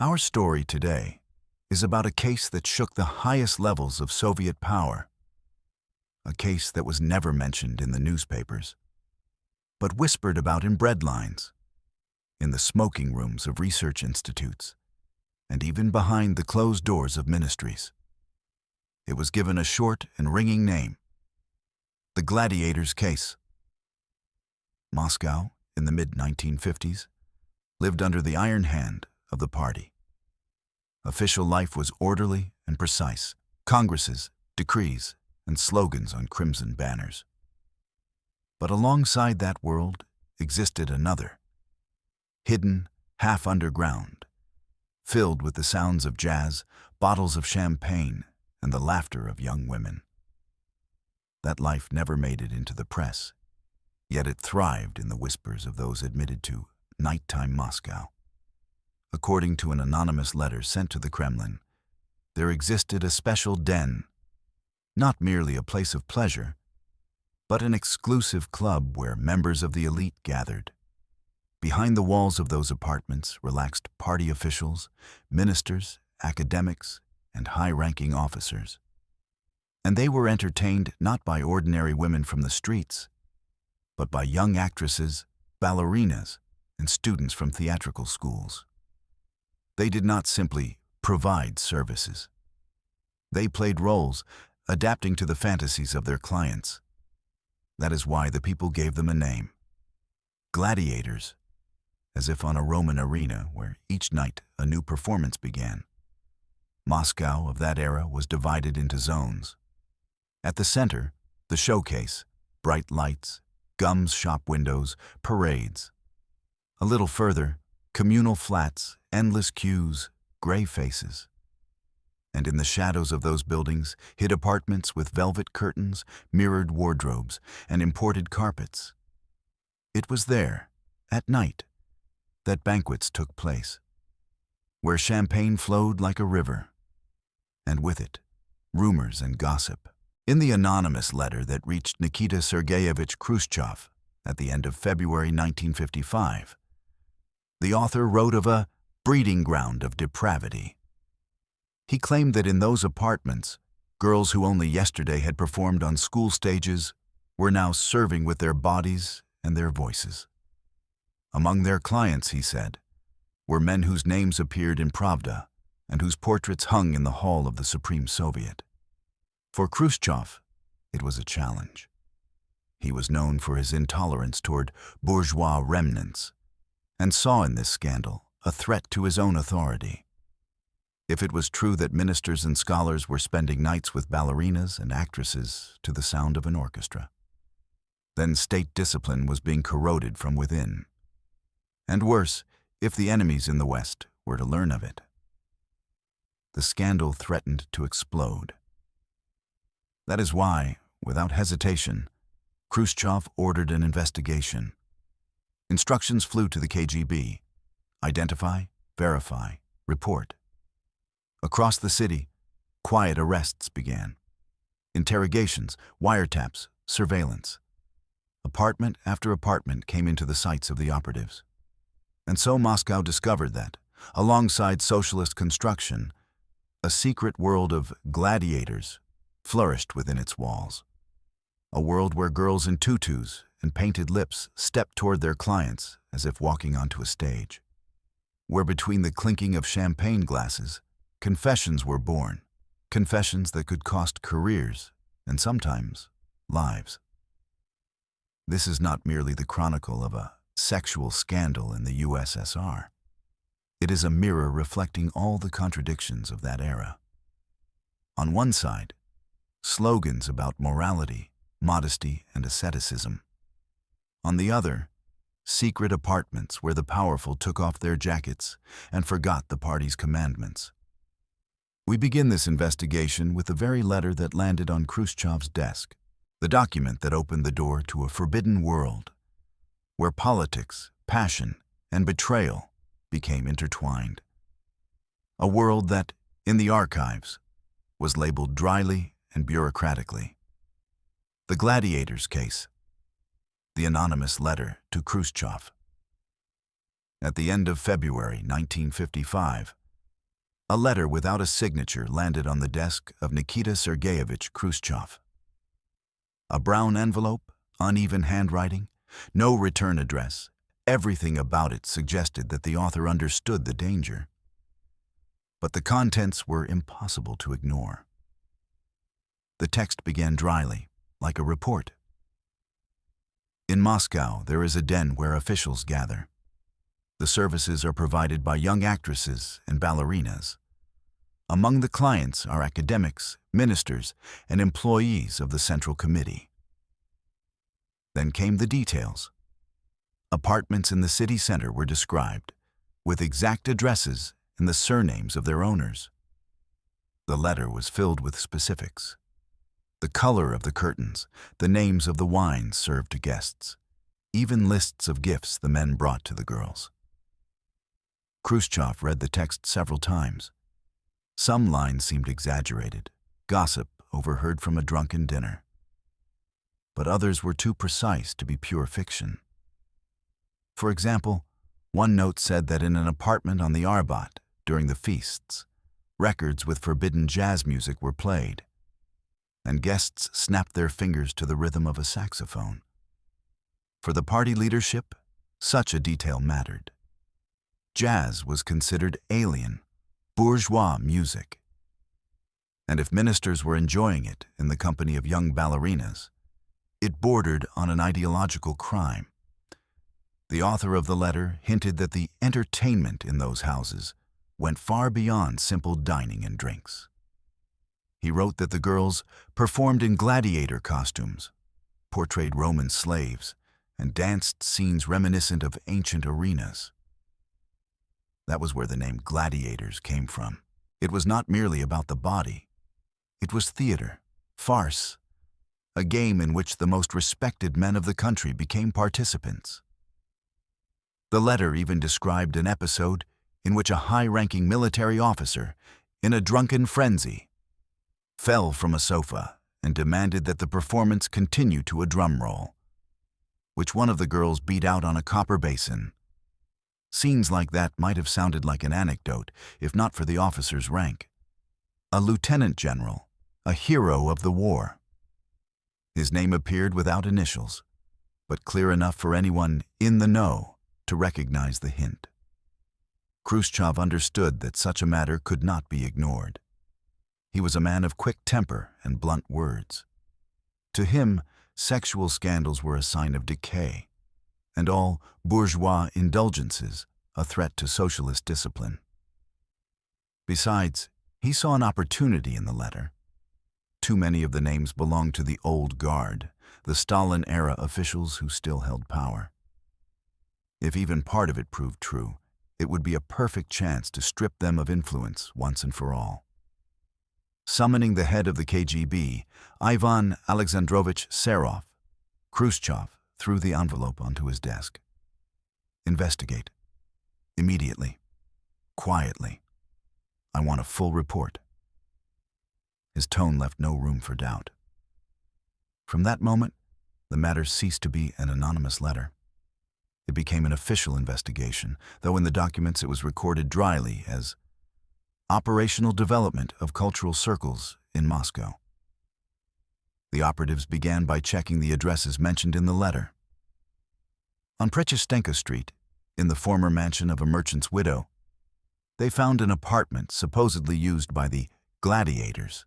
Our story today is about a case that shook the highest levels of Soviet power, a case that was never mentioned in the newspapers, but whispered about in breadlines, in the smoking rooms of research institutes, and even behind the closed doors of ministries. It was given a short and ringing name: the Gladiators Case. Moscow, in the mid-1950s, lived under the iron hand of the party. Official life was orderly and precise: congresses, decrees, and slogans on crimson banners. But alongside that world existed another, hidden, half underground, filled with the sounds of jazz, bottles of champagne, and the laughter of young women. That life never made it into the press, yet it thrived in the whispers of those admitted to nighttime Moscow. According to an anonymous letter sent to the Kremlin, there existed a special den, not merely a place of pleasure, but an exclusive club where members of the elite gathered. Behind the walls of those apartments relaxed party officials, ministers, academics, and high-ranking officers. And they were entertained not by ordinary women from the streets, but by young actresses, ballerinas, and students from theatrical schools. They did not simply provide services. They played roles, adapting to the fantasies of their clients. That is why the people gave them a name: Gladiators, as if on a Roman arena where each night a new performance began. Moscow of that era was divided into zones. At the center, the showcase, bright lights, gums shop windows, parades. A little further, communal flats, endless queues, gray faces. And in the shadows of those buildings hid apartments with velvet curtains, mirrored wardrobes, and imported carpets. It was there, at night, that banquets took place, where champagne flowed like a river, and with it, rumors and gossip. In the anonymous letter that reached Nikita Sergeyevich Khrushchev at the end of February 1955, the author wrote of a breeding ground of depravity. He claimed that in those apartments, girls who only yesterday had performed on school stages were now serving with their bodies and their voices. Among their clients, he said, were men whose names appeared in Pravda and whose portraits hung in the hall of the Supreme Soviet. For Khrushchev, it was a challenge. He was known for his intolerance toward bourgeois remnants, and saw in this scandal a threat to his own authority. If it was true that ministers and scholars were spending nights with ballerinas and actresses to the sound of an orchestra, then state discipline was being corroded from within. And worse, if the enemies in the West were to learn of it. The scandal threatened to explode. That is why, without hesitation, Khrushchev ordered an investigation. Instructions flew to the KGB: identify, verify, report. Across the city, quiet arrests began. Interrogations, wiretaps, surveillance. Apartment after apartment came into the sights of the operatives. And so Moscow discovered that, alongside socialist construction, a secret world of gladiators flourished within its walls. A world where girls in tutus and painted lips stepped toward their clients as if walking onto a stage. Where between the clinking of champagne glasses, confessions were born, confessions that could cost careers and sometimes lives. This is not merely the chronicle of a sexual scandal in the USSR. It is a mirror reflecting all the contradictions of that era. On one side, slogans about morality, modesty, and asceticism. On the other, secret apartments where the powerful took off their jackets and forgot the party's commandments. We begin this investigation with the very letter that landed on Khrushchev's desk, the document that opened the door to a forbidden world, where politics, passion, and betrayal became intertwined. A world that, in the archives, was labeled dryly and bureaucratically. The Gladiators Case, the anonymous letter to Khrushchev. At the end of February 1955, A letter without a signature landed on the desk of Nikita Sergeyevich Khrushchev. A brown envelope, uneven handwriting, no return address. Everything about it suggested that the author understood the danger. But the contents were impossible to ignore. The text began dryly, like a report. In Moscow, there is a den where officials gather. The services are provided by young actresses and ballerinas. Among the clients are academics, ministers, and employees of the Central Committee. Then came the details. Apartments in the city center were described, with exact addresses and the surnames of their owners. The letter was filled with specifics. The color of the curtains, the names of the wines served to guests, even lists of gifts the men brought to the girls. Khrushchev read the text several times. Some lines seemed exaggerated, gossip overheard from a drunken dinner. But others were too precise to be pure fiction. For example, one note said that in an apartment on the Arbat, during the feasts, records with forbidden jazz music were played, and guests snapped their fingers to the rhythm of a saxophone. For the party leadership, such a detail mattered. Jazz was considered alien, bourgeois music. And if ministers were enjoying it in the company of young ballerinas, it bordered on an ideological crime. The author of the letter hinted that the entertainment in those houses went far beyond simple dining and drinks. He wrote that the girls performed in gladiator costumes, portrayed Roman slaves, and danced scenes reminiscent of ancient arenas. That was where the name Gladiators came from. It was not merely about the body. It was theater, farce, a game in which the most respected men of the country became participants. The letter even described an episode in which a high-ranking military officer, in a drunken frenzy, fell from a sofa and demanded that the performance continue to a drum roll, which one of the girls beat out on a copper basin. Scenes like that might have sounded like an anecdote, if not for the officer's rank. A lieutenant general, a hero of the war. His name appeared without initials, but clear enough for anyone in the know to recognize the hint. Khrushchev understood that such a matter could not be ignored. He was a man of quick temper and blunt words. To him, sexual scandals were a sign of decay, and all bourgeois indulgences a threat to socialist discipline. Besides, he saw an opportunity in the letter. Too many of the names belonged to the old guard, the Stalin-era officials who still held power. If even part of it proved true, it would be a perfect chance to strip them of influence once and for all. Summoning the head of the KGB, Ivan Alexandrovich Serov, Khrushchev threw the envelope onto his desk. Investigate. Immediately. Quietly. I want a full report. His tone left no room for doubt. From that moment, the matter ceased to be an anonymous letter. It became an official investigation, though in the documents it was recorded dryly as Operational Development of Cultural Circles in Moscow. The operatives began by checking the addresses mentioned in the letter. On Prechistenka Street, in the former mansion of a merchant's widow, they found an apartment supposedly used by the Gladiators.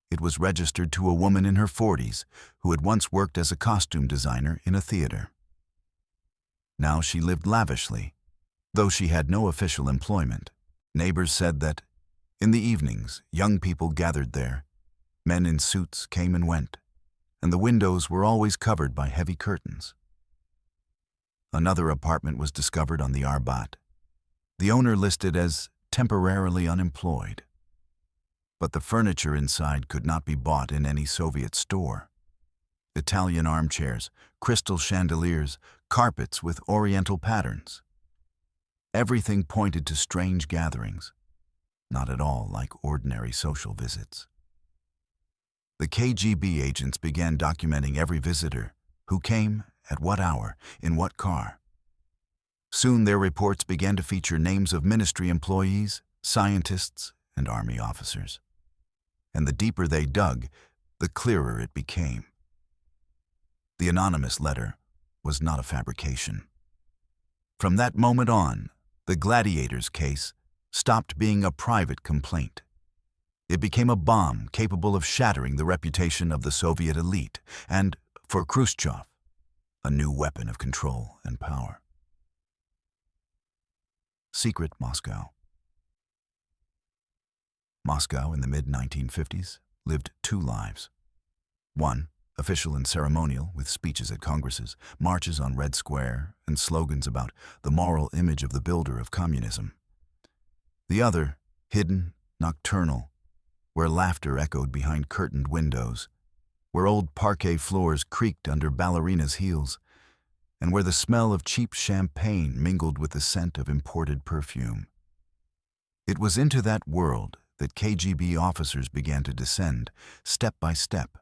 It was registered to a woman in her 40s who had once worked as a costume designer in a theater. Now she lived lavishly, though she had no official employment. Neighbors said that, in the evenings, young people gathered there. Men in suits came and went, and the windows were always covered by heavy curtains. Another apartment was discovered on the Arbat. The owner listed as temporarily unemployed. But the furniture inside could not be bought in any Soviet store. Italian armchairs, crystal chandeliers, carpets with oriental patterns. Everything pointed to strange gatherings, not at all like ordinary social visits. The KGB agents began documenting every visitor, who came, at what hour, in what car. Soon their reports began to feature names of ministry employees, scientists, and army officers. And the deeper they dug, the clearer it became. The anonymous letter was not a fabrication. From that moment on, the Gladiators case stopped being a private complaint. It became a bomb capable of shattering the reputation of the Soviet elite and, for Khrushchev, a new weapon of control and power. Secret Moscow. Moscow in the mid-1950s lived two lives. One, official and ceremonial, with speeches at congresses, marches on Red Square, and slogans about the moral image of the builder of communism. The other, hidden, nocturnal, where laughter echoed behind curtained windows, where old parquet floors creaked under ballerinas' heels, and where the smell of cheap champagne mingled with the scent of imported perfume. It was into that world that KGB officers began to descend, step by step.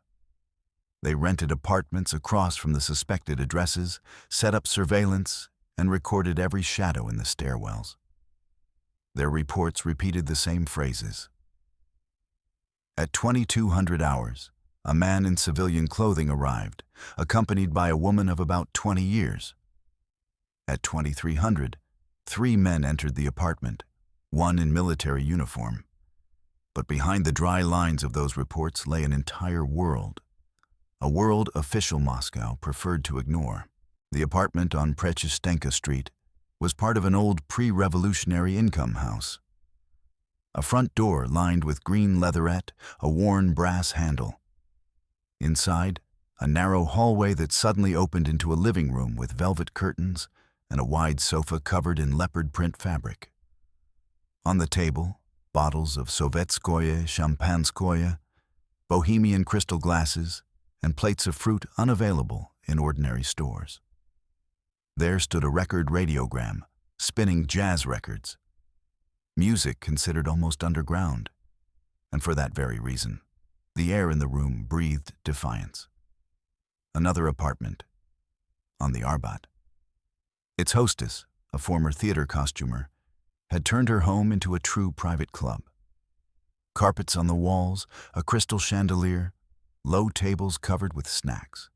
They rented apartments across from the suspected addresses, set up surveillance, and recorded every shadow in the stairwells. Their reports repeated the same phrases. At 2200 hours, a man in civilian clothing arrived, accompanied by a woman of about 20 years. At 2300, 3 men entered the apartment, one in military uniform. But behind the dry lines of those reports lay an entire world, a world official Moscow preferred to ignore. The apartment on Prechistenka Street was part of an old pre-revolutionary income house. A front door lined with green leatherette, a worn brass handle. Inside, a narrow hallway that suddenly opened into a living room with velvet curtains and a wide sofa covered in leopard print fabric. On the table, bottles of Sovetskoye, Champanskoye, Bohemian crystal glasses, and plates of fruit unavailable in ordinary stores. There stood a record radiogram, spinning jazz records. Music considered almost underground, and for that very reason, the air in the room breathed defiance. Another apartment, on the Arbat. Its hostess, a former theater costumer, had turned her home into a true private club. Carpets on the walls, a crystal chandelier, low tables covered with snacks.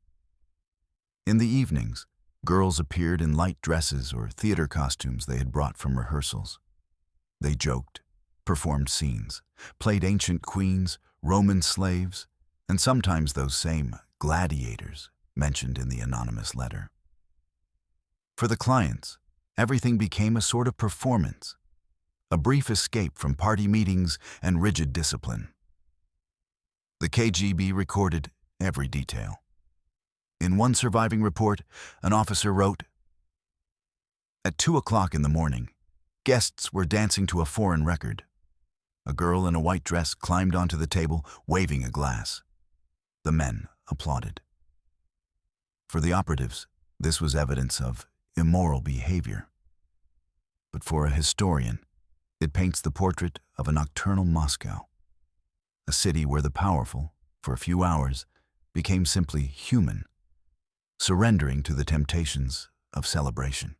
In the evenings, girls appeared in light dresses or theater costumes they had brought from rehearsals. They joked, performed scenes, played ancient queens, Roman slaves, and sometimes those same gladiators mentioned in the anonymous letter. For the clients, everything became a sort of performance, a brief escape from party meetings and rigid discipline. The KGB recorded every detail. In one surviving report, an officer wrote, "At 2 o'clock in the morning, guests were dancing to a foreign record. A girl in a white dress climbed onto the table, waving a glass. The men applauded." For the operatives, this was evidence of immoral behavior. But for a historian, it paints the portrait of a nocturnal Moscow, a city where the powerful, for a few hours, became simply human, surrendering to the temptations of celebration.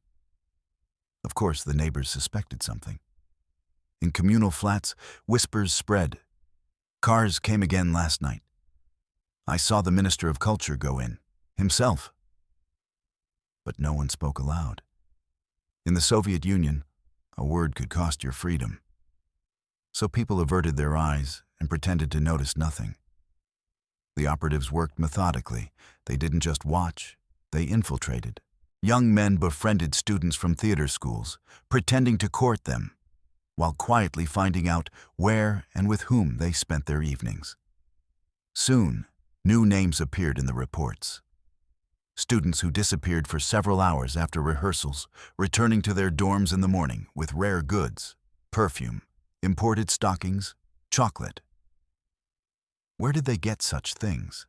Of course, the neighbors suspected something. In communal flats, whispers spread. "Cars came again last night. I saw the Minister of Culture go in, himself." But no one spoke aloud. In the Soviet Union, a word could cost your freedom. So people averted their eyes and pretended to notice nothing. The operatives worked methodically. They didn't just watch, they infiltrated. Young men befriended students from theater schools, pretending to court them, while quietly finding out where and with whom they spent their evenings. Soon, new names appeared in the reports. Students who disappeared for several hours after rehearsals, returning to their dorms in the morning with rare goods, perfume, imported stockings, chocolate. Where did they get such things?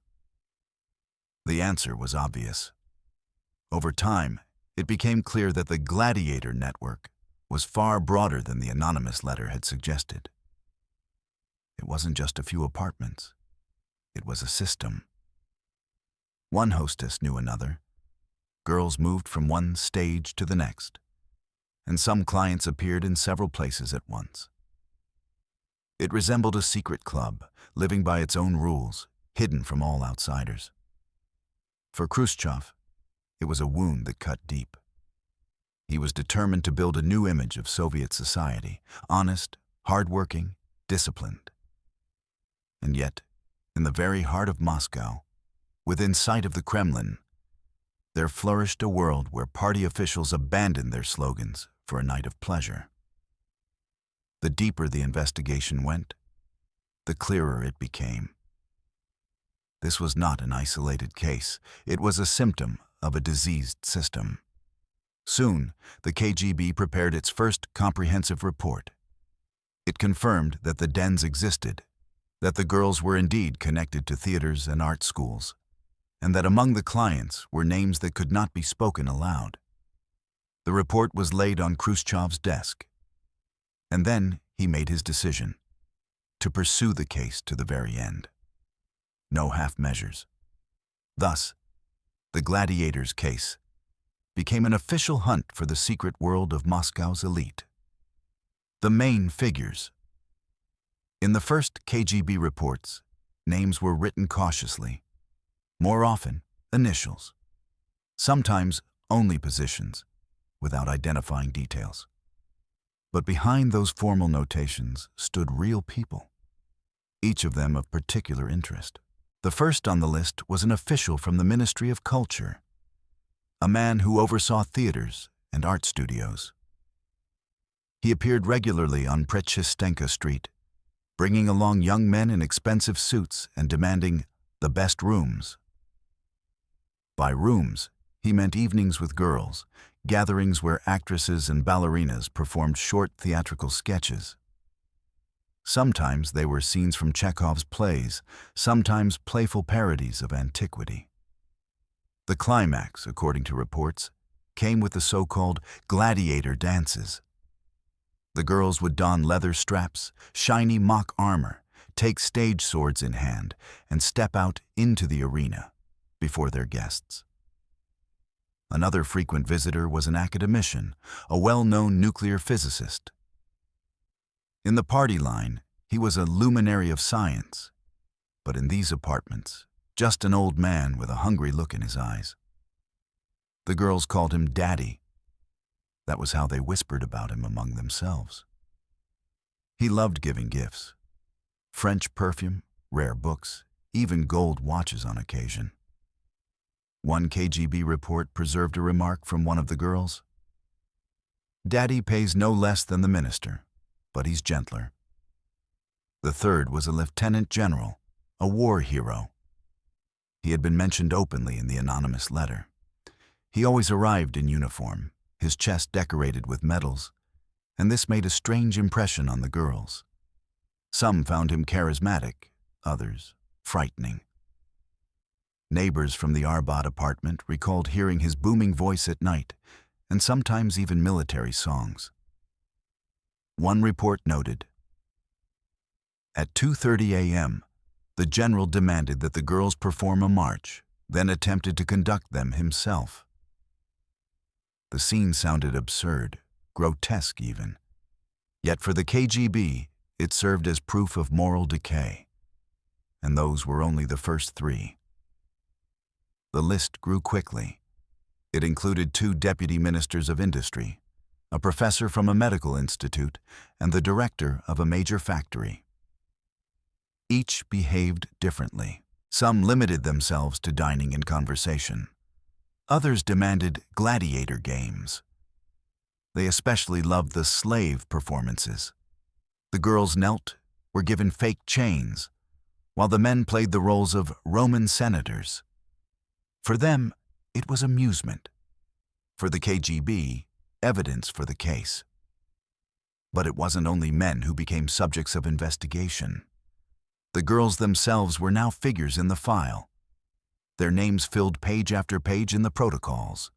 The answer was obvious. Over time, it became clear that the Gladiator network was far broader than the anonymous letter had suggested. It wasn't just a few apartments. It was a system. One hostess knew another. Girls moved from one stage to the next, and some clients appeared in several places at once. It resembled a secret club, living by its own rules, hidden from all outsiders. For Khrushchev, it was a wound that cut deep. He was determined to build a new image of Soviet society, honest, hardworking, disciplined. And yet, in the very heart of Moscow, within sight of the Kremlin, there flourished a world where party officials abandoned their slogans for a night of pleasure. The deeper the investigation went, the clearer it became. This was not an isolated case. It was a symptom of a diseased system. Soon, the KGB prepared its first comprehensive report. It confirmed that the dens existed, that the girls were indeed connected to theaters and art schools, and that among the clients were names that could not be spoken aloud. The report was laid on Khrushchev's desk, and then he made his decision to pursue the case to the very end. No half measures. Thus, the Gladiators Case became an official hunt for the secret world of Moscow's elite. The main figures. In the first KGB reports, names were written cautiously, more often initials, sometimes only positions, without identifying details. But behind those formal notations stood real people, each of them of particular interest. The first on the list was an official from the Ministry of Culture, a man who oversaw theaters and art studios. He appeared regularly on Prechistenka Street, bringing along young men in expensive suits and demanding the best rooms. By rooms, he meant evenings with girls, gatherings where actresses and ballerinas performed short theatrical sketches. Sometimes they were scenes from Chekhov's plays, sometimes playful parodies of antiquity. The climax, according to reports, came with the so-called gladiator dances. The girls would don leather straps, shiny mock armor, take stage swords in hand, and step out into the arena before their guests. Another frequent visitor was an academician, a well-known nuclear physicist. In the party line, he was a luminary of science, but in these apartments, just an old man with a hungry look in his eyes. The girls called him Daddy. That was how they whispered about him among themselves. He loved giving gifts: French perfume, rare books, even gold watches on occasion. One KGB report preserved a remark from one of the girls. "Daddy pays no less than the minister, but he's gentler." The third was a lieutenant general, a war hero. He had been mentioned openly in the anonymous letter. He always arrived in uniform, his chest decorated with medals, and this made a strange impression on the girls. Some found him charismatic, others frightening. Neighbors from the Arbat apartment recalled hearing his booming voice at night, and sometimes even military songs. One report noted, "At 2:30 a.m., the general demanded that the girls perform a march, then attempted to conduct them himself." The scene sounded absurd, grotesque even. Yet for the KGB, it served as proof of moral decay. And those were only the first three. The list grew quickly. It included 2 deputy ministers of industry, a professor from a medical institute, and the director of a major factory. Each behaved differently. Some limited themselves to dining and conversation. Others demanded gladiator games. They especially loved the slave performances. The girls knelt, were given fake chains, while the men played the roles of Roman senators. For them, it was amusement. For the KGB, evidence for the case. But it wasn't only men who became subjects of investigation. The girls themselves were now figures in the file. Their names filled page after page in the protocols.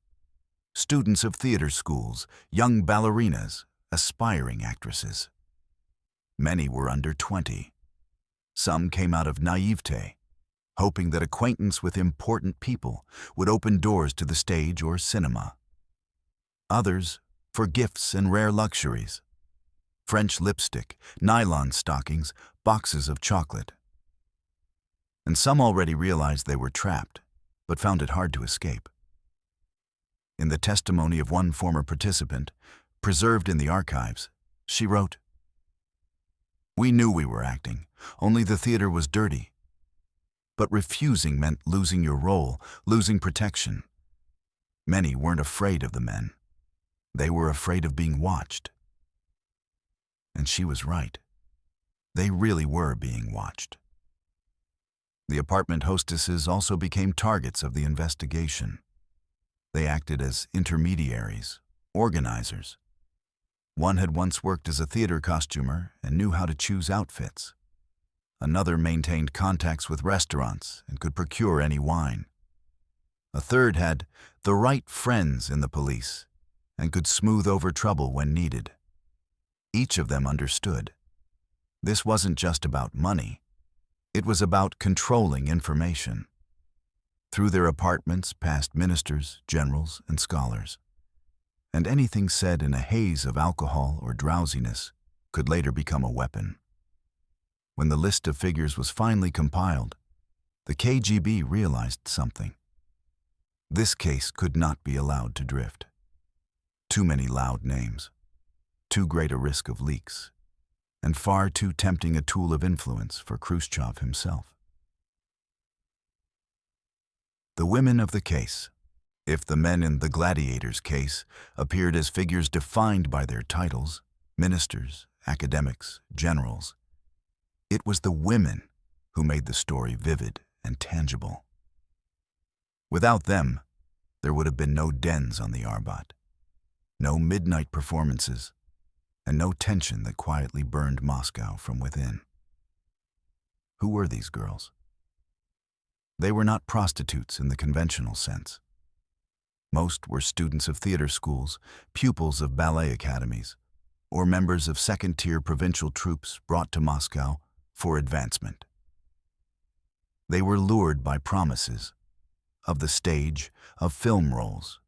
Students of theater schools, young ballerinas, aspiring actresses. Many were under 20. Some came out of naivete, hoping that acquaintance with important people would open doors to the stage or cinema. Others for gifts and rare luxuries. French lipstick, nylon stockings, boxes of chocolate. And some already realized they were trapped, but found it hard to escape. In the testimony of one former participant, preserved in the archives, she wrote, "We knew we were acting, only the theater was dirty. But refusing meant losing your role, losing protection. Many weren't afraid of the men. They were afraid of being watched." And she was right. They really were being watched. The apartment hostesses also became targets of the investigation. They acted as intermediaries, organizers. One had once worked as a theater costumer and knew how to choose outfits. Another maintained contacts with restaurants and could procure any wine. A third had the right friends in the police and could smooth over trouble when needed. Each of them understood. This wasn't just about money. It was about controlling information. Through their apartments passed ministers, generals, and scholars. And anything said in a haze of alcohol or drowsiness could later become a weapon. When the list of figures was finally compiled, the KGB realized something. This case could not be allowed to drift. Too many loud names, too great a risk of leaks, and far too tempting a tool of influence for Khrushchev himself. The women of the case. If the men in the Gladiators case appeared as figures defined by their titles, ministers, academics, generals, it was the women who made the story vivid and tangible. Without them, there would have been no dens on the Arbat, no midnight performances, and no tension that quietly burned Moscow from within. Who were these girls? They were not prostitutes in the conventional sense. Most were students of theater schools, pupils of ballet academies, or members of second-tier provincial troops brought to Moscow for advancement. They were lured by promises of the stage, of film roles,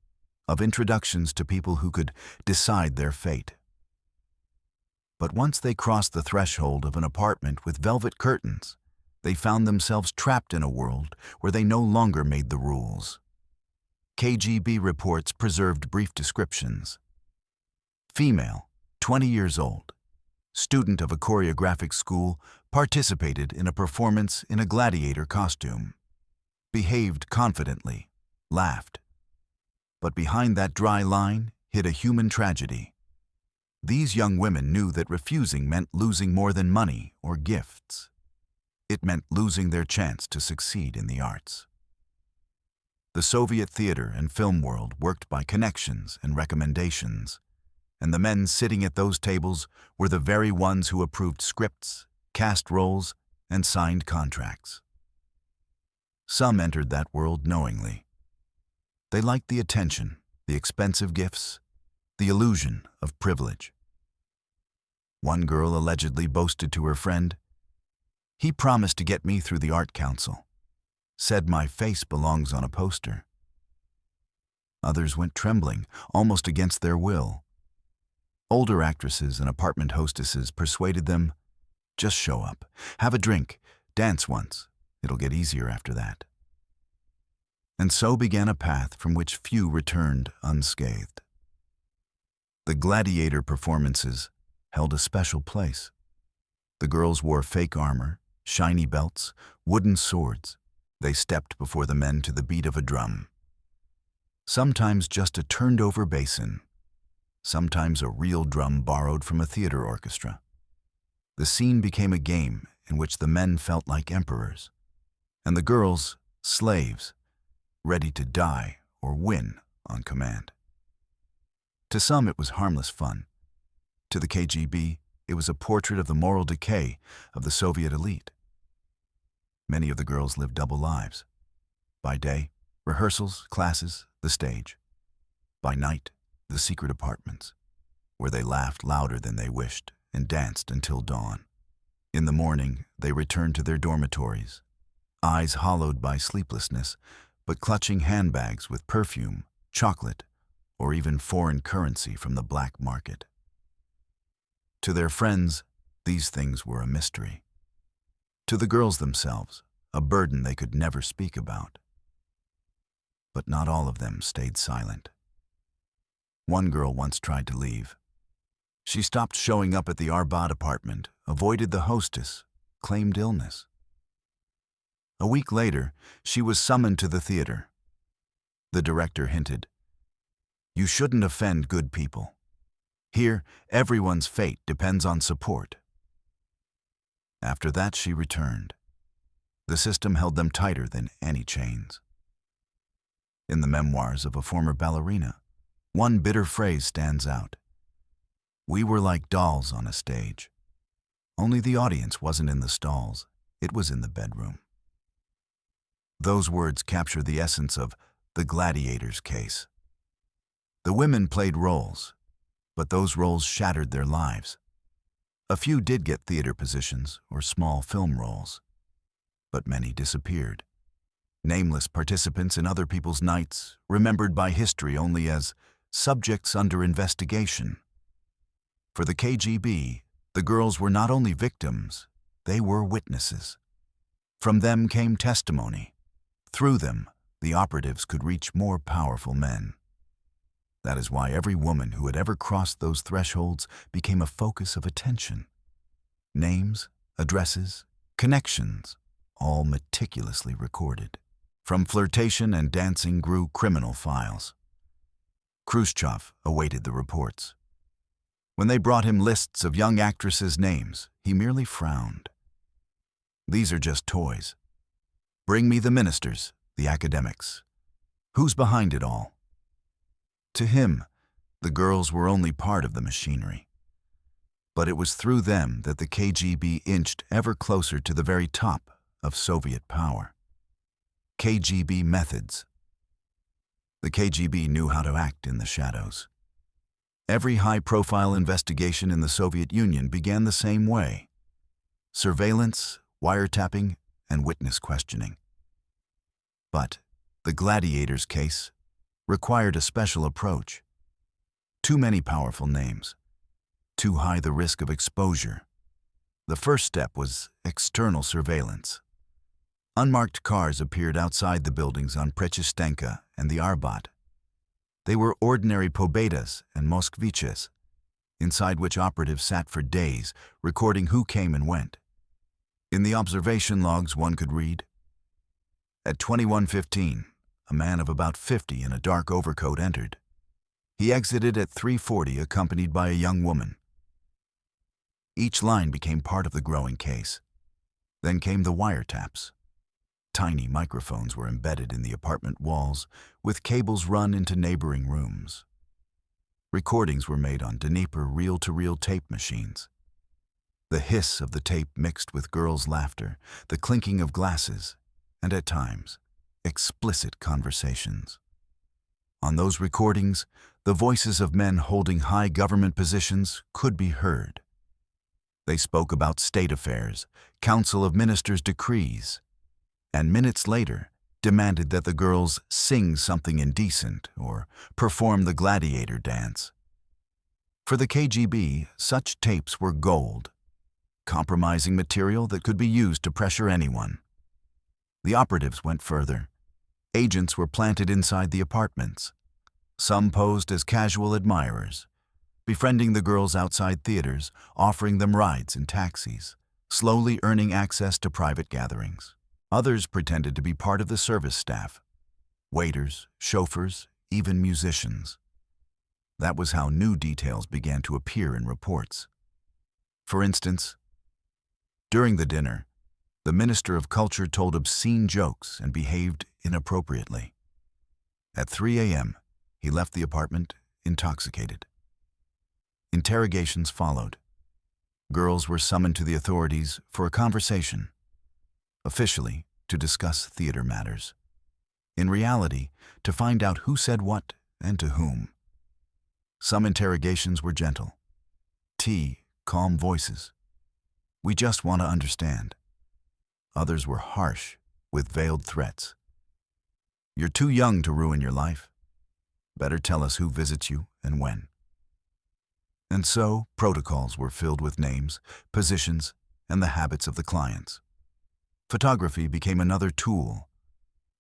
of introductions to people who could decide their fate. But once they crossed the threshold of an apartment with velvet curtains, they found themselves trapped in a world where they no longer made the rules. KGB Reports preserved brief descriptions. Female, 20 years old, student of a choreographic school, participated in a performance in a gladiator costume, behaved confidently, laughed. But behind that dry line hid a human tragedy. These young women knew that refusing meant losing more than money or gifts. It meant losing their chance to succeed in the arts. The Soviet theater and film world worked by connections and recommendations, and the men sitting at those tables were the very ones who approved scripts, cast roles, and signed contracts. Some entered that world knowingly. They liked the attention, the expensive gifts, the illusion of privilege. One girl allegedly boasted to her friend, "He promised to get me through the art council. Said my face belongs on a poster." Others went trembling, almost against their will. Older actresses and apartment hostesses persuaded them, "Just show up, have a drink, dance once. It'll get easier after that." And so began a path from which few returned unscathed. The gladiator performances held a special place. The girls wore fake armor, shiny belts, wooden swords. They stepped before the men to the beat of a drum. Sometimes just a turned-over basin, sometimes a real drum borrowed from a theater orchestra. The scene became a game in which the men felt like emperors, and the girls, slaves, ready to die or win on command. To some it was harmless fun. To the KGB, it was a portrait of the moral decay of the Soviet elite. Many of the girls lived double lives. By day, rehearsals, classes, the stage. By night, the secret apartments, where they laughed louder than they wished and danced until dawn. In the morning, they returned to their dormitories, eyes hollowed by sleeplessness, but clutching handbags with perfume, chocolate, or even foreign currency from the black market. To their friends, these things were a mystery. To the girls themselves, a burden they could never speak about. But not all of them stayed silent. One girl once tried to leave. She stopped showing up at the Arbat apartment, avoided the hostess, claimed illness. A week later, she was summoned to the theater. The director hinted, "You shouldn't offend good people. Here, everyone's fate depends on support." After that, she returned. The system held them tighter than any chains. In the memoirs of a former ballerina, one bitter phrase stands out. "We were like dolls on a stage. Only the audience wasn't in the stalls, it was in the bedroom." Those words capture the essence of the Gladiators Case. The women played roles, but those roles shattered their lives. A few did get theater positions or small film roles, but many disappeared. Nameless participants in other people's nights, remembered by history only as subjects under investigation. For the KGB, the girls were not only victims, they were witnesses. From them came testimony. Through them, the operatives could reach more powerful men. That is why every woman who had ever crossed those thresholds became a focus of attention. Names, addresses, connections, all meticulously recorded. From flirtation and dancing grew criminal files. Khrushchev awaited the reports. When they brought him lists of young actresses' names, he merely frowned. "These are just toys. Bring me the ministers, the academics. Who's behind it all?" To him, the girls were only part of the machinery. But it was through them that the KGB inched ever closer to the very top of Soviet power. KGB methods. The KGB knew how to act in the shadows. Every high-profile investigation in the Soviet Union began the same way: surveillance, wiretapping, and witness questioning. But the Gladiators case required a special approach. Too many powerful names. Too high the risk of exposure. The first step was external surveillance. Unmarked cars appeared outside the buildings on Prechistenka and the Arbat. They were ordinary Pobedas and Moskviches, inside which operatives sat for days, recording who came and went. In the observation logs, one could read, "At 21:15, a man of about 50 in a dark overcoat entered. He exited at 3:40 accompanied by a young woman." Each line became part of the growing case. Then came the wiretaps. Tiny microphones were embedded in the apartment walls, with cables run into neighboring rooms. Recordings were made on Dnieper reel-to-reel tape machines. The hiss of the tape mixed with girls' laughter, the clinking of glasses, and at times, explicit conversations. On those recordings, the voices of men holding high government positions could be heard. They spoke about state affairs, Council of Ministers' decrees, and minutes later demanded that the girls sing something indecent or perform the gladiator dance. For the KGB, such tapes were gold, compromising material that could be used to pressure anyone. The operatives went further. Agents were planted inside the apartments. Some posed as casual admirers, befriending the girls outside theaters, offering them rides in taxis, slowly earning access to private gatherings. Others pretended to be part of the service staff, waiters, chauffeurs, even musicians. That was how new details began to appear in reports. For instance, during the dinner, the Minister of Culture told obscene jokes and behaved inappropriately. At 3 a.m., he left the apartment intoxicated. Interrogations followed. Girls were summoned to the authorities for a conversation. Officially, to discuss theater matters. In reality, to find out who said what and to whom. Some interrogations were gentle. Calm voices. "We just want to understand." Others were harsh, with veiled threats. "You're too young to ruin your life. Better tell us who visits you and when." And so, protocols were filled with names, positions, and the habits of the clients. Photography became another tool.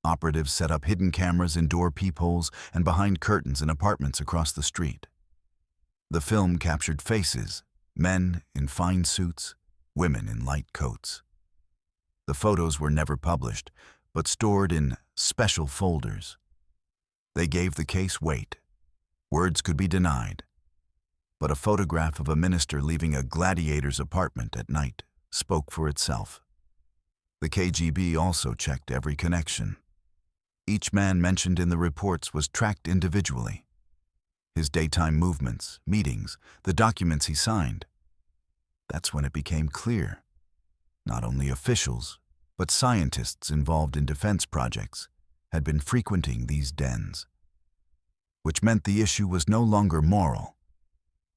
Operatives set up hidden cameras in door peepholes and behind curtains in apartments across the street. The film captured faces, men in fine suits, women in light coats. The photos were never published, but stored in special folders. They gave the case weight. Words could be denied. But a photograph of a minister leaving a gladiator's apartment at night spoke for itself. The KGB also checked every connection. Each man mentioned in the reports was tracked individually. His daytime movements, meetings, the documents he signed. That's when it became clear. Not only officials, but scientists involved in defense projects had been frequenting these dens, which meant the issue was no longer moral.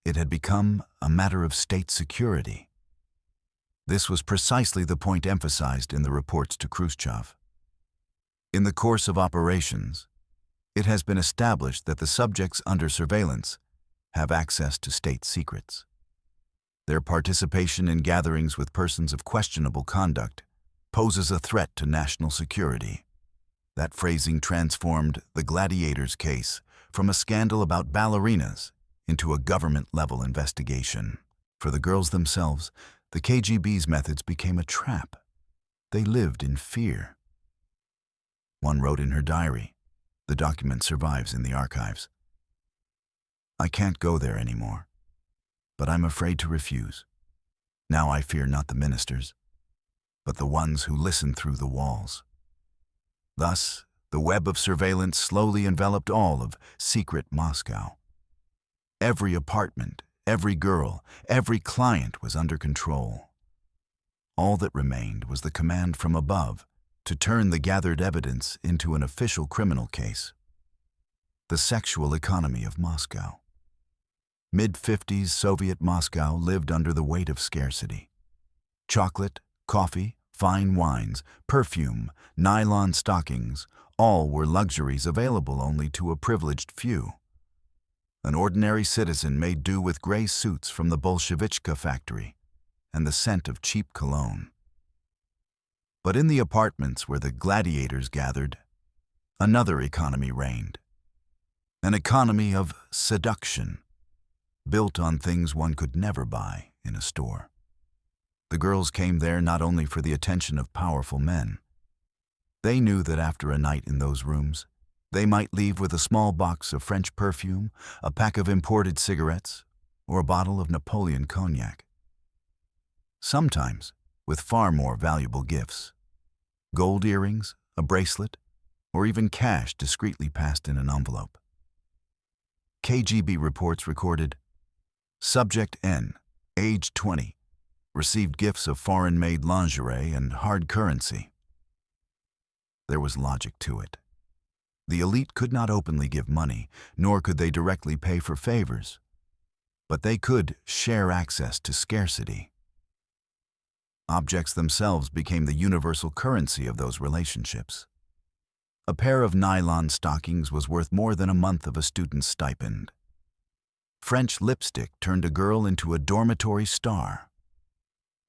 It had become a matter of state security. This was precisely the point emphasized in the reports to Khrushchev. In the course of operations, it has been established that the subjects under surveillance have access to state secrets. Their participation in gatherings with persons of questionable conduct poses a threat to national security. That phrasing transformed the Gladiators case from a scandal about ballerinas into a government-level investigation. For the girls themselves, the KGB's methods became a trap. They lived in fear. One wrote in her diary. The document survives in the archives. "I can't go there anymore, but I'm afraid to refuse. Now I fear not the ministers, but the ones who listen through the walls." Thus, the web of surveillance slowly enveloped all of secret Moscow. Every apartment, every girl, every client was under control. All that remained was the command from above to turn the gathered evidence into an official criminal case. The sexual economy of Moscow. Mid-50s Soviet Moscow lived under the weight of scarcity. Chocolate, coffee, fine wines, perfume, nylon stockings, all were luxuries available only to a privileged few. An ordinary citizen made do with gray suits from the Bolshevichka factory and the scent of cheap cologne. But in the apartments where the gladiators gathered, another economy reigned. An economy of seduction, built on things one could never buy in a store. The girls came there not only for the attention of powerful men. They knew that after a night in those rooms, they might leave with a small box of French perfume, a pack of imported cigarettes, or a bottle of Napoleon cognac. Sometimes with far more valuable gifts. Gold earrings, a bracelet, or even cash discreetly passed in an envelope. KGB reports recorded, Subject N, age 20, received gifts of foreign-made lingerie and hard currency. There was logic to it. The elite could not openly give money, nor could they directly pay for favors, but they could share access to scarcity. Objects themselves became the universal currency of those relationships. A pair of nylon stockings was worth more than a month of a student's stipend. French lipstick turned a girl into a dormitory star.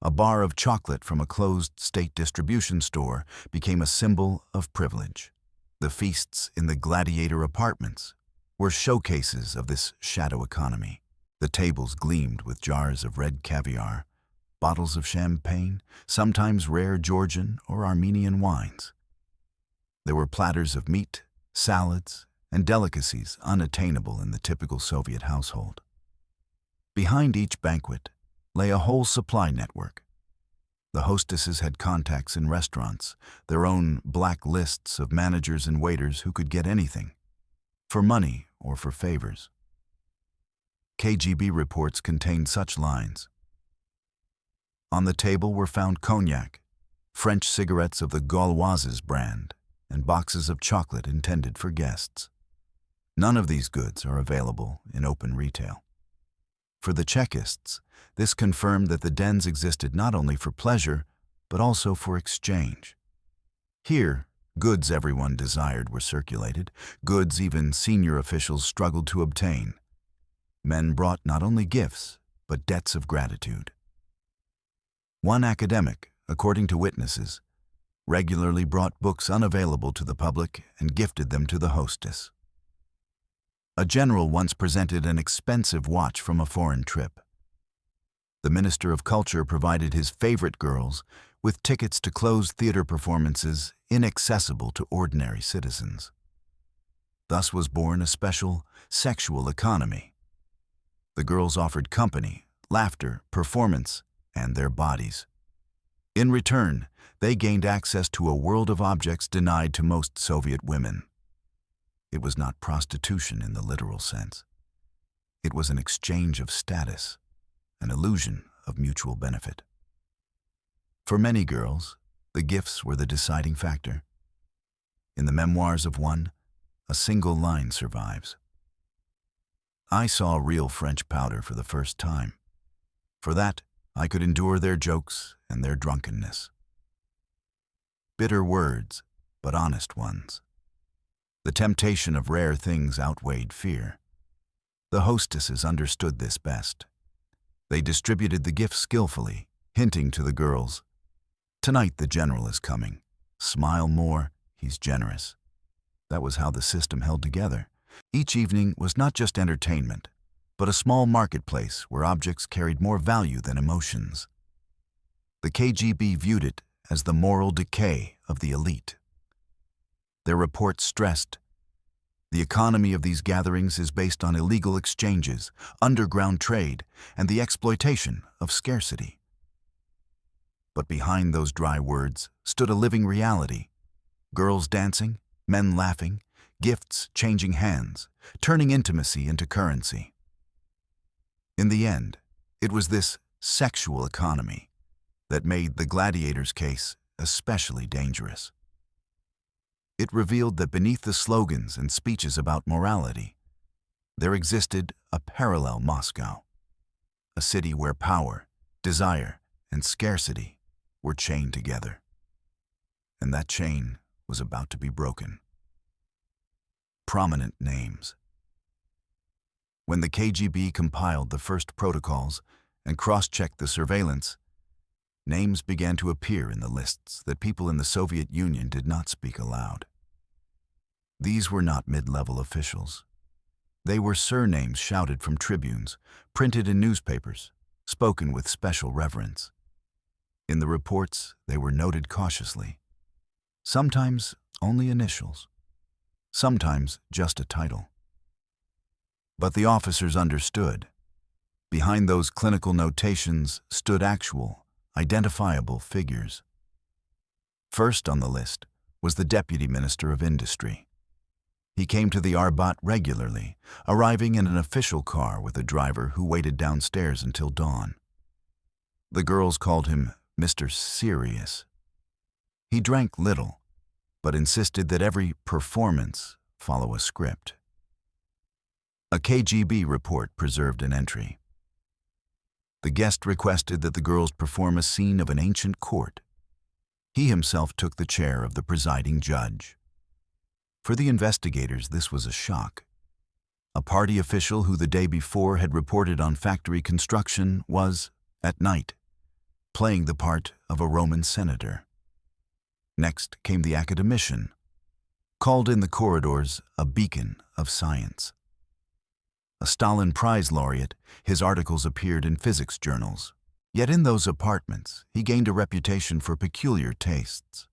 A bar of chocolate from a closed state distribution store became a symbol of privilege. The feasts in the Gladiator apartments were showcases of this shadow economy. The tables gleamed with jars of red caviar, bottles of champagne, sometimes rare Georgian or Armenian wines. There were platters of meat, salads, and delicacies unattainable in the typical Soviet household. Behind each banquet lay a whole supply network. The hostesses had contacts in restaurants, their own black lists of managers and waiters who could get anything, for money or for favors. KGB reports contained such lines. On the table were found cognac, French cigarettes of the Gauloises brand, and boxes of chocolate intended for guests. None of these goods are available in open retail. For the Chekists, this confirmed that the dens existed not only for pleasure, but also for exchange. Here, goods everyone desired were circulated, goods even senior officials struggled to obtain. men brought not only gifts, but debts of gratitude. One academic, according to witnesses, regularly brought books unavailable to the public and gifted them to the hostess. A general once presented an expensive watch from a foreign trip. The Minister of Culture provided his favorite girls with tickets to closed theater performances inaccessible to ordinary citizens. Thus was born a special sexual economy. The girls offered company, laughter, performance, and their bodies. In return, they gained access to a world of objects denied to most Soviet women. It was not prostitution in the literal sense. It was an exchange of status, an illusion of mutual benefit. For many girls, the gifts were the deciding factor. In the memoirs of one, a single line survives. "I saw real French powder for the first time. For that, I could endure their jokes and their drunkenness." Bitter words, but honest ones. The temptation of rare things outweighed fear. The hostesses understood this best. They distributed the gifts skillfully, hinting to the girls, "Tonight the general is coming. Smile more, he's generous." That was how the system held together. Each evening was not just entertainment, but a small marketplace where objects carried more value than emotions. The KGB viewed it as the moral decay of the elite. Their report stressed, "The economy of these gatherings is based on illegal exchanges, underground trade, and the exploitation of scarcity." But behind those dry words stood a living reality. Girls dancing, men laughing, gifts changing hands, turning intimacy into currency. In the end, it was this sexual economy that made the Gladiators Case especially dangerous. It revealed that beneath the slogans and speeches about morality, there existed a parallel Moscow, a city where power, desire, and scarcity were chained together. And that chain was about to be broken. Prominent names. When the KGB compiled the first protocols and cross-checked the surveillance, names began to appear in the lists that people in the Soviet Union did not speak aloud. These were not mid-level officials. They were surnames shouted from tribunes, printed in newspapers, spoken with special reverence. In the reports, they were noted cautiously. Sometimes only initials, sometimes just a title. But the officers understood. Behind those clinical notations stood actual, identifiable figures. First on the list was the Deputy Minister of Industry. He came to the Arbat regularly, arriving in an official car with a driver who waited downstairs until dawn. The girls called him Mr. Serious. He drank little, but insisted that every performance follow a script. A KGB report preserved an entry. The guest requested that the girls perform a scene of an ancient court. He himself took the chair of the presiding judge. For the investigators, this was a shock. A party official who the day before had reported on factory construction was, at night, playing the part of a Roman senator. Next came the academician, called in the corridors a beacon of science. A Stalin Prize laureate, his articles appeared in physics journals. Yet in those apartments, he gained a reputation for peculiar tastes.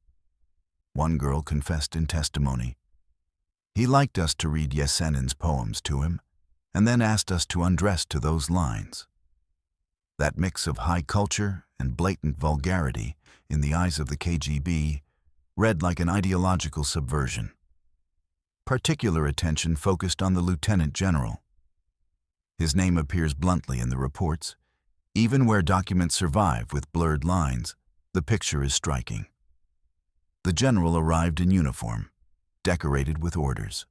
One girl confessed in testimony, "He liked us to read Yesenin's poems to him, and then asked us to undress to those lines." That mix of high culture and blatant vulgarity, in the eyes of the KGB, read like an ideological subversion. Particular attention focused on the lieutenant general. His name appears bluntly in the reports. Even where documents survive with blurred lines, the picture is striking. The general arrived in uniform, decorated with orders.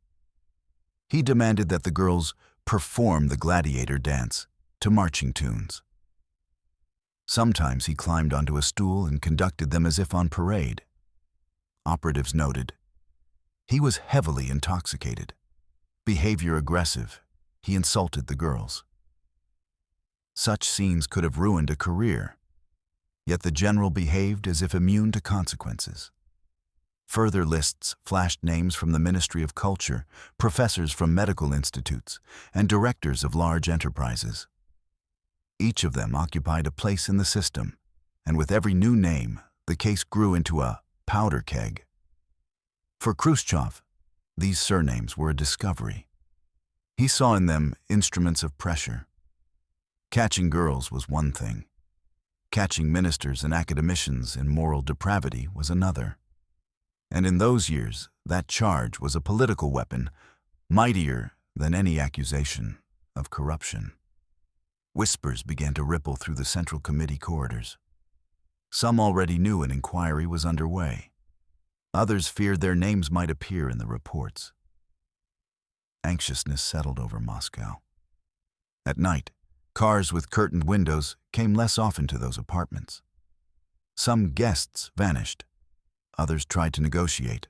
He demanded that the girls perform the gladiator dance to marching tunes. Sometimes he climbed onto a stool and conducted them as if on parade. Operatives noted, he was heavily intoxicated, behavior aggressive. He insulted the girls. Such scenes could have ruined a career, yet the general behaved as if immune to consequences. Further lists flashed names from the Ministry of Culture, professors from medical institutes, and directors of large enterprises. Each of them occupied a place in the system, and with every new name, the case grew into a powder keg. For Khrushchev, these surnames were a discovery. He saw in them instruments of pressure. Catching girls was one thing. Catching ministers and academicians in moral depravity was another. And in those years, that charge was a political weapon, mightier than any accusation of corruption. Whispers began to ripple through the Central Committee corridors. Some already knew an inquiry was underway. Others feared their names might appear in the reports. Anxiousness settled over Moscow. At night, cars with curtained windows came less often to those apartments. Some guests vanished. Others tried to negotiate.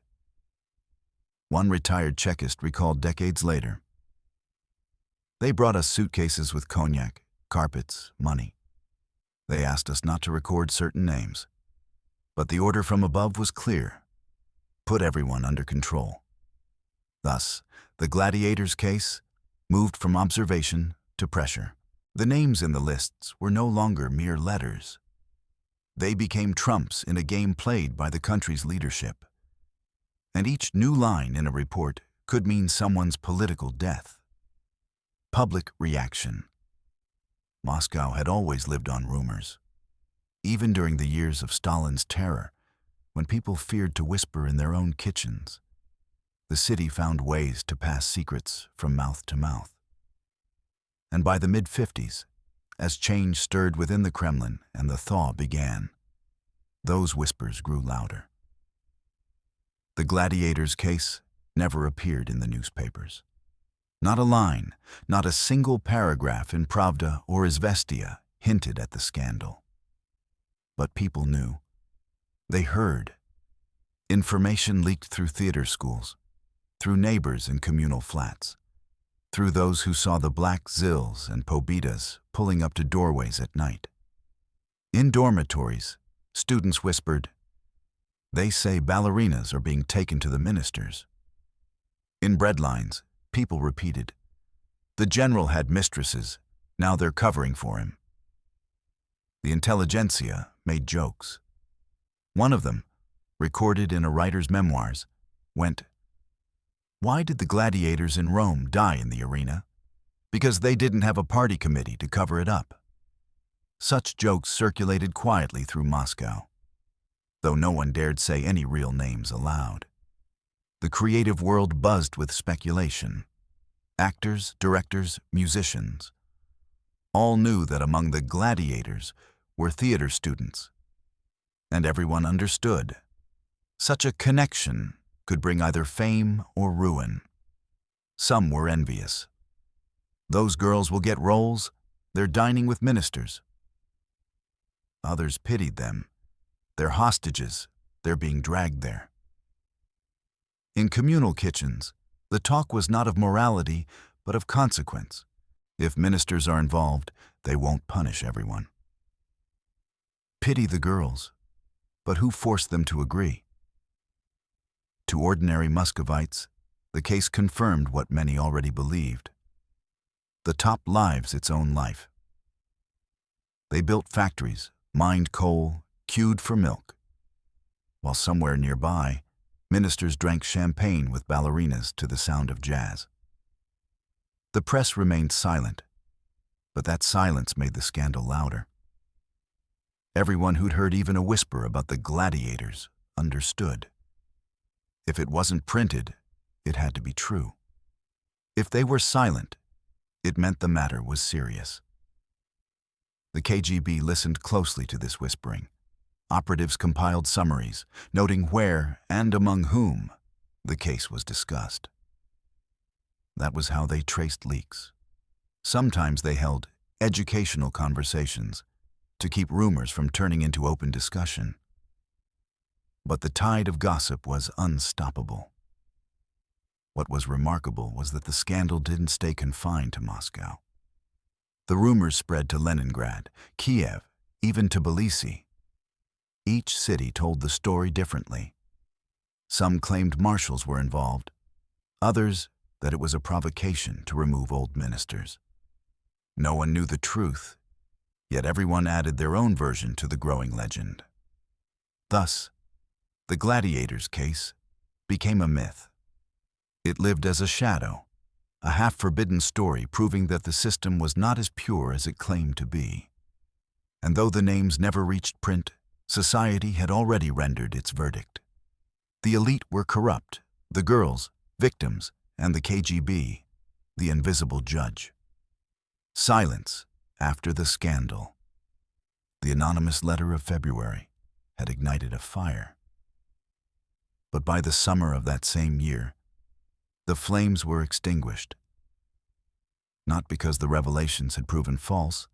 One retired Chekist recalled decades later, "They brought us suitcases with cognac, carpets, money. They asked us not to record certain names. But the order from above was clear. Put everyone under control." Thus, the Gladiators case moved from observation to pressure. The names in the lists were no longer mere letters. They became trumps in a game played by the country's leadership. And each new line in a report could mean someone's political death. Public reaction. Moscow had always lived on rumors. Even during the years of Stalin's terror, when people feared to whisper in their own kitchens, the city found ways to pass secrets from mouth to mouth. And by the mid-50s, as change stirred within the Kremlin and the thaw began, those whispers grew louder. The Gladiators case never appeared in the newspapers. Not a line, not a single paragraph in Pravda or Izvestia hinted at the scandal. But people knew. They heard. Information leaked through theater schools, through neighbors in communal flats, through those who saw the black zills and pobitas pulling up to doorways at night. In dormitories, students whispered, "They say ballerinas are being taken to the ministers." In breadlines, people repeated, "The general had mistresses, now they're covering for him." The intelligentsia made jokes. One of them, recorded in a writer's memoirs, went, "Why did the gladiators in Rome die in the arena? Because they didn't have a party committee to cover it up." Such jokes circulated quietly through Moscow, though no one dared say any real names aloud. The creative world buzzed with speculation. Actors, directors, musicians, all knew that among the gladiators were theater students. And everyone understood. Such a connection could bring either fame or ruin. Some were envious. "Those girls will get roles, they're dining with ministers." Others pitied them. "They're hostages, they're being dragged there." In communal kitchens, the talk was not of morality, but of consequence. If ministers are involved, they won't punish everyone. Pity the girls, but who forced them to agree? To ordinary Muscovites, the case confirmed what many already believed. The top lives its own life. They built factories, mined coal, queued for milk, while somewhere nearby, ministers drank champagne with ballerinas to the sound of jazz. The press remained silent, but that silence made the scandal louder. Everyone who'd heard even a whisper about the gladiators understood. If it wasn't printed, it had to be true. If they were silent, it meant the matter was serious. The KGB listened closely to this whispering. Operatives compiled summaries, noting where and among whom the case was discussed. That was how they traced leaks. Sometimes they held educational conversations to keep rumors from turning into open discussion. But the tide of gossip was unstoppable. What was remarkable was that the scandal didn't stay confined to Moscow. The rumors spread to Leningrad, Kiev, even to Tbilisi. Each city told the story differently. Some claimed marshals were involved, others that it was a provocation to remove old ministers. No one knew the truth, yet everyone added their own version to the growing legend. Thus, the Gladiators case became a myth. It lived as a shadow, a half-forbidden story proving that the system was not as pure as it claimed to be. And though the names never reached print, society had already rendered its verdict. The elite were corrupt, the girls, victims, and the KGB, the invisible judge. Silence after the scandal. The anonymous letter of February had ignited a fire. But by the summer of that same year, the flames were extinguished. Not because the revelations had proven false,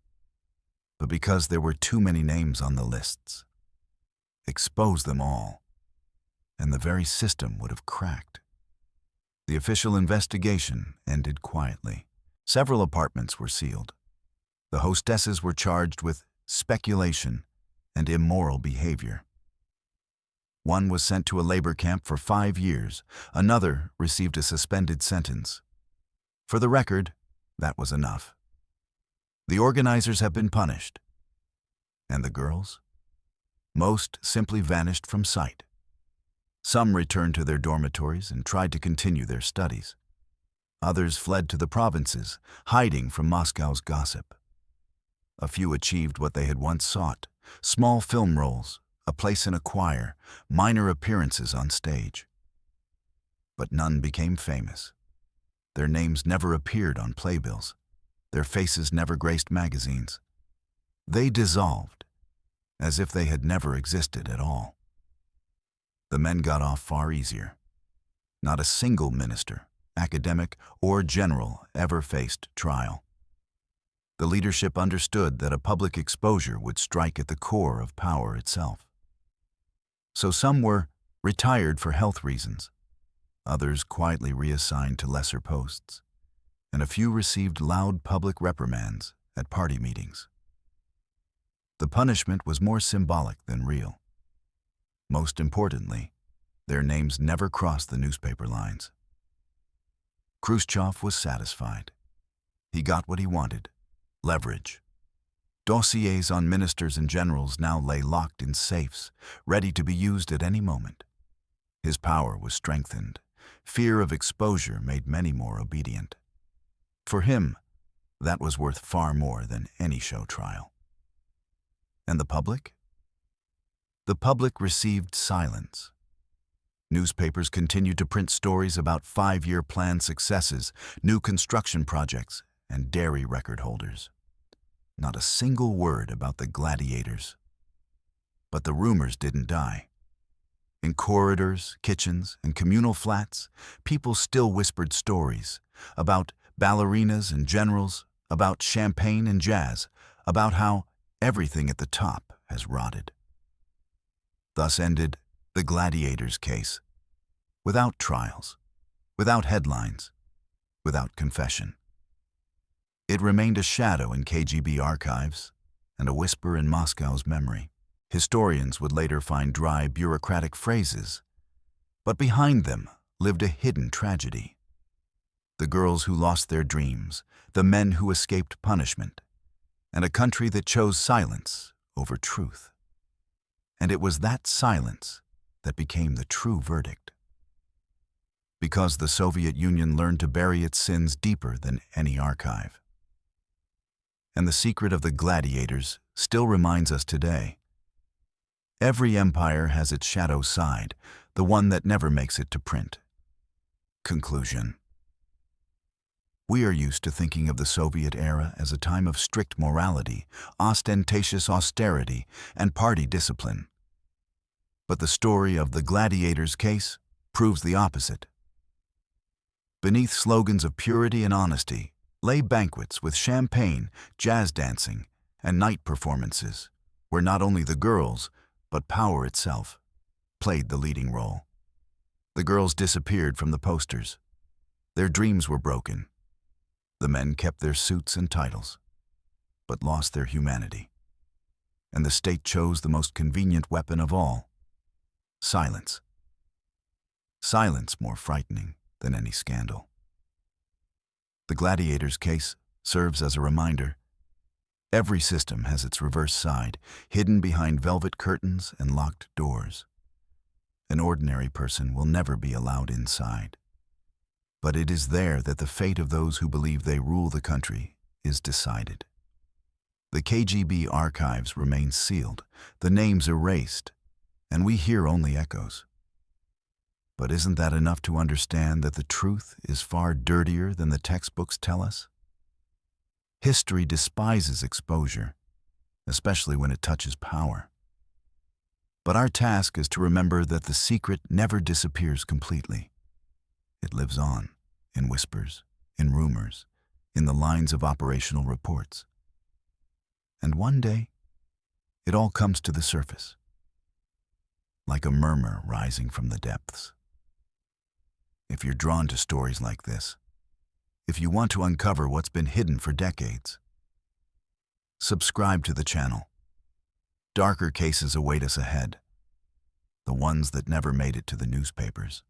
but because there were too many names on the lists. Expose them all, and the very system would have cracked. The official investigation ended quietly. Several apartments were sealed. The hostesses were charged with speculation and immoral behavior. One was sent to a labor camp for 5 years. Another received a suspended sentence. For the record, that was enough. The organizers have been punished. And the girls? Most simply vanished from sight. Some returned to their dormitories and tried to continue their studies. Others fled to the provinces, hiding from Moscow's gossip. A few achieved what they had once sought: small film roles, a place in a choir, minor appearances on stage. But none became famous. Their names never appeared on playbills. Their faces never graced magazines. They dissolved, as if they had never existed at all. The men got off far easier. Not a single minister, academic, or general ever faced trial. The leadership understood that a public exposure would strike at the core of power itself. So some were retired for health reasons, others quietly reassigned to lesser posts, and a few received loud public reprimands at party meetings. The punishment was more symbolic than real. Most importantly, their names never crossed the newspaper lines. Khrushchev was satisfied. He got what he wanted: leverage. Dossiers on ministers and generals now lay locked in safes, ready to be used at any moment. His power was strengthened. Fear of exposure made many more obedient. For him, that was worth far more than any show trial. And the public? The public received silence. Newspapers continued to print stories about 5-year plan successes, new construction projects, and dairy record holders. Not a single word about the gladiators. But the rumors didn't die. In corridors, kitchens, and communal flats, people still whispered stories about ballerinas and generals, about champagne and jazz, about how everything at the top has rotted. Thus ended the Gladiators case, without trials, without headlines, without confession. It remained a shadow in KGB archives and a whisper in Moscow's memory. Historians would later find dry, bureaucratic phrases, but behind them lived a hidden tragedy. The girls who lost their dreams, the men who escaped punishment, and a country that chose silence over truth. And it was that silence that became the true verdict. Because the Soviet Union learned to bury its sins deeper than any archive. And the secret of the gladiators still reminds us today. Every empire has its shadow side, the one that never makes it to print. Conclusion. We are used to thinking of the Soviet era as a time of strict morality, ostentatious austerity, and party discipline. But the story of the Gladiators case proves the opposite. Beneath slogans of purity and honesty lay banquets with champagne, jazz dancing, and night performances, where not only the girls, but power itself played the leading role. The girls disappeared from the posters. Their dreams were broken. The men kept their suits and titles. but lost their humanity. And the state chose the most convenient weapon of all: silence. Silence more frightening than any scandal. The Gladiators Case serves as a reminder. Every system has its reverse side, hidden behind velvet curtains and locked doors. An ordinary person will never be allowed inside. But it is there that the fate of those who believe they rule the country is decided. The KGB archives remain sealed, the names erased, and we hear only echoes. But isn't that enough to understand that the truth is far dirtier than the textbooks tell us? History despises exposure, especially when it touches power. But our task is to remember that the secret never disappears completely. It lives on, in whispers, in rumors, in the lines of operational reports. And one day, it all comes to the surface, like a murmur rising from the depths. If you're drawn to stories like this, if you want to uncover what's been hidden for decades, subscribe to the channel. Darker cases await us ahead, the ones that never made it to the newspapers.